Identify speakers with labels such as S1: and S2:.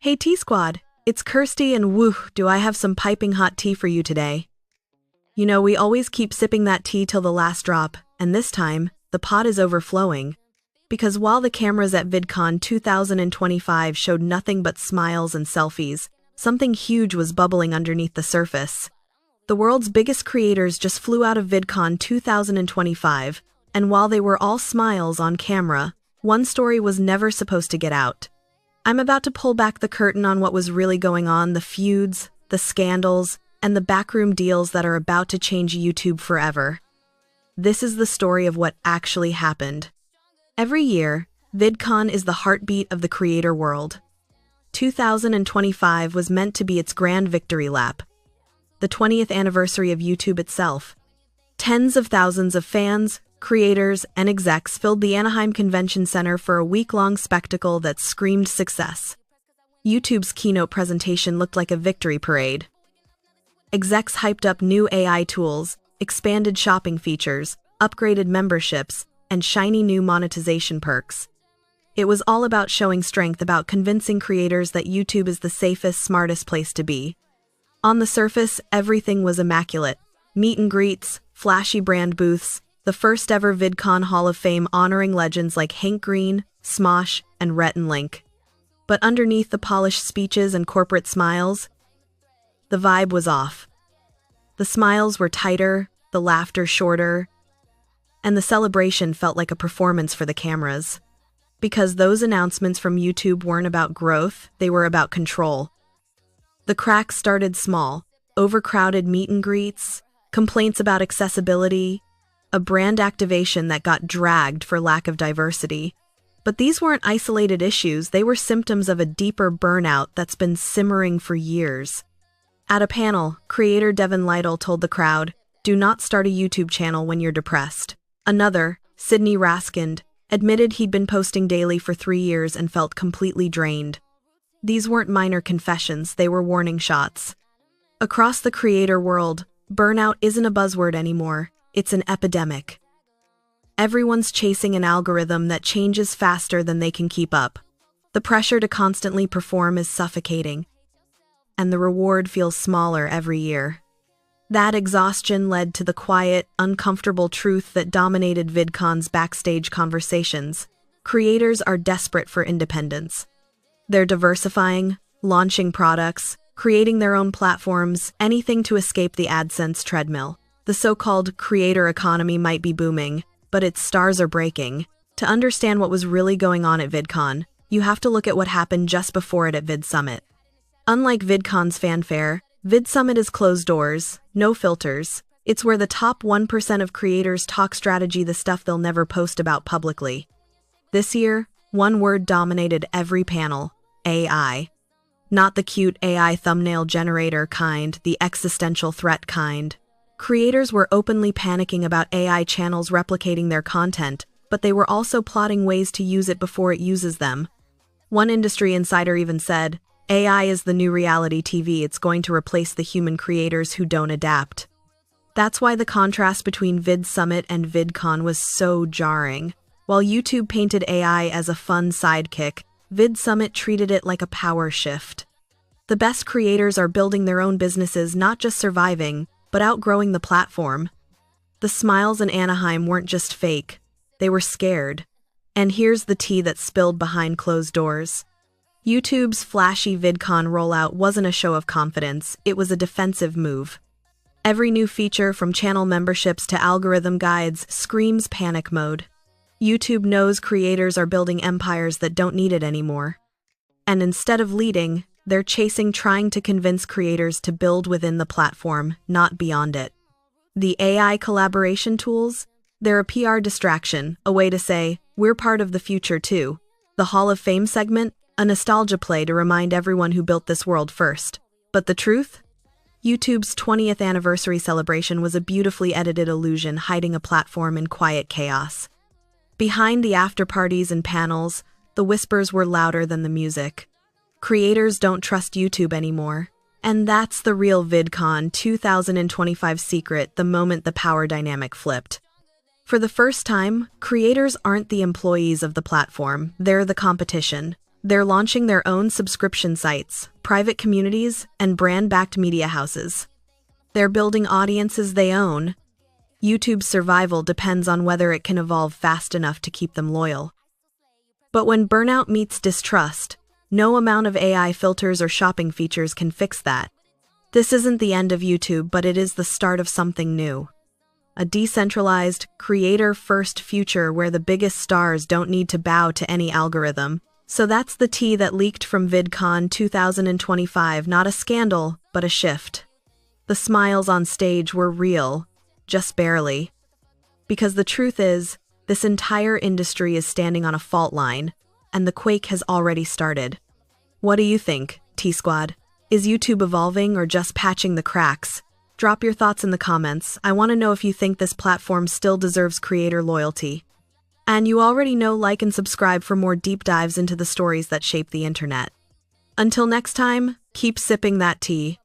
S1: Hey Tea Squad, it's Kirsty and woo, do I have some piping hot tea for you today. You know, we always keep sipping that tea till the last drop, and this time, the pot is overflowing. Because while the cameras at VidCon 2025 showed nothing but smiles and selfies, something huge was bubbling underneath the surface. The world's biggest creators just flew out of VidCon 2025, and while they were all smiles on camera, one story was never supposed to get out. I'm about to pull back the curtain on what was really going on, the feuds, the scandals, and the backroom deals that are about to change YouTube forever. This is the story of what actually happened. Every year, VidCon is the heartbeat of the creator world. 2025 was meant to be its grand victory lap, the 20th anniversary of YouTube itself. Tens of thousands of fans, creators, and execs filled the Anaheim Convention Center for a week-long spectacle that screamed success. YouTube's keynote presentation looked like a victory parade. Execs hyped up new AI tools, expanded shopping features, upgraded memberships, and shiny new monetization perks. It was all about showing strength, about convincing creators that YouTube is the safest, smartest place to be. On the surface, everything was immaculate. Meet and greets, flashy brand booths, the first ever VidCon Hall of Fame honoring legends like Hank Green, Smosh, and Rhett and Link. But underneath the polished speeches and corporate smiles, the vibe was off. The smiles were tighter, the laughter shorter, and the celebration felt like a performance for the cameras. Because those announcements from YouTube weren't about growth, they were about control. The cracks started small: overcrowded meet and greets, complaints about accessibility, a brand activation that got dragged for lack of diversity. But these weren't isolated issues, they were symptoms of a deeper burnout that's been simmering for years. At a panel, creator Devin Lytle told the crowd, "Do not start a YouTube channel when you're depressed." Another, Sydney Raskind, admitted he'd been posting daily for 3 years and felt completely drained. These weren't minor confessions, they were warning shots. Across the creator world, burnout isn't a buzzword anymore. It's an epidemic. Everyone's chasing an algorithm that changes faster than they can keep up. The pressure to constantly perform is suffocating, and the reward feels smaller every year. That exhaustion led to the quiet, uncomfortable truth that dominated VidCon's backstage conversations. Creators are desperate for independence. They're diversifying, launching products, creating their own platforms, anything to escape the AdSense treadmill. The so-called creator economy might be booming, but its stars are breaking. To understand what was really going on at VidCon, you have to look at what happened just before it at VidSummit. Unlike VidCon's fanfare, VidSummit is closed doors, no filters. It's where the top 1% of creators talk strategy, the stuff they'll never post about publicly. This year, one word dominated every panel: AI. Not the cute AI thumbnail generator kind, the existential threat kind. Creators were openly panicking about AI channels replicating their content, but they were also plotting ways to use it before it uses them. One industry insider even said, "AI is the new reality TV, it's going to replace the human creators who don't adapt." That's why the contrast between VidSummit and VidCon was so jarring. While YouTube painted AI as a fun sidekick, VidSummit treated it like a power shift. The best creators are building their own businesses, not just surviving, but outgrowing the platform. The smiles in Anaheim weren't just fake, they were scared. And here's the tea that spilled behind closed doors. YouTube's flashy VidCon rollout wasn't a show of confidence, it was a defensive move. Every new feature, from channel memberships to algorithm guides, screams panic mode. YouTube knows creators are building empires that don't need it anymore. And instead of leading, they're chasing, trying to convince creators to build within the platform, not beyond it. The AI collaboration tools? They're a PR distraction, a way to say, we're part of the future too. The Hall of Fame segment? A nostalgia play to remind everyone who built this world first. But the truth? YouTube's 20th anniversary celebration was a beautifully edited illusion hiding a platform in quiet chaos. Behind the after-parties and panels, the whispers were louder than the music. Creators don't trust YouTube anymore. And that's the real VidCon 2025 secret, the moment the power dynamic flipped. For the first time, creators aren't the employees of the platform, they're the competition. They're launching their own subscription sites, private communities, and brand-backed media houses. They're building audiences they own. YouTube's survival depends on whether it can evolve fast enough to keep them loyal. But when burnout meets distrust, no amount of AI filters or shopping features can fix that. This isn't the end of YouTube, but it is the start of something new. A decentralized, creator-first future where the biggest stars don't need to bow to any algorithm. So that's the tea that leaked from VidCon 2025, not a scandal, but a shift. The smiles on stage were real, just barely. Because the truth is, this entire industry is standing on a fault line, and the quake has already started. What do you think, T-Squad? Is YouTube evolving or just patching the cracks? Drop your thoughts in the comments. I want to know if you think this platform still deserves creator loyalty. And you already know, like and subscribe for more deep dives into the stories that shape the internet. Until next time, keep sipping that tea.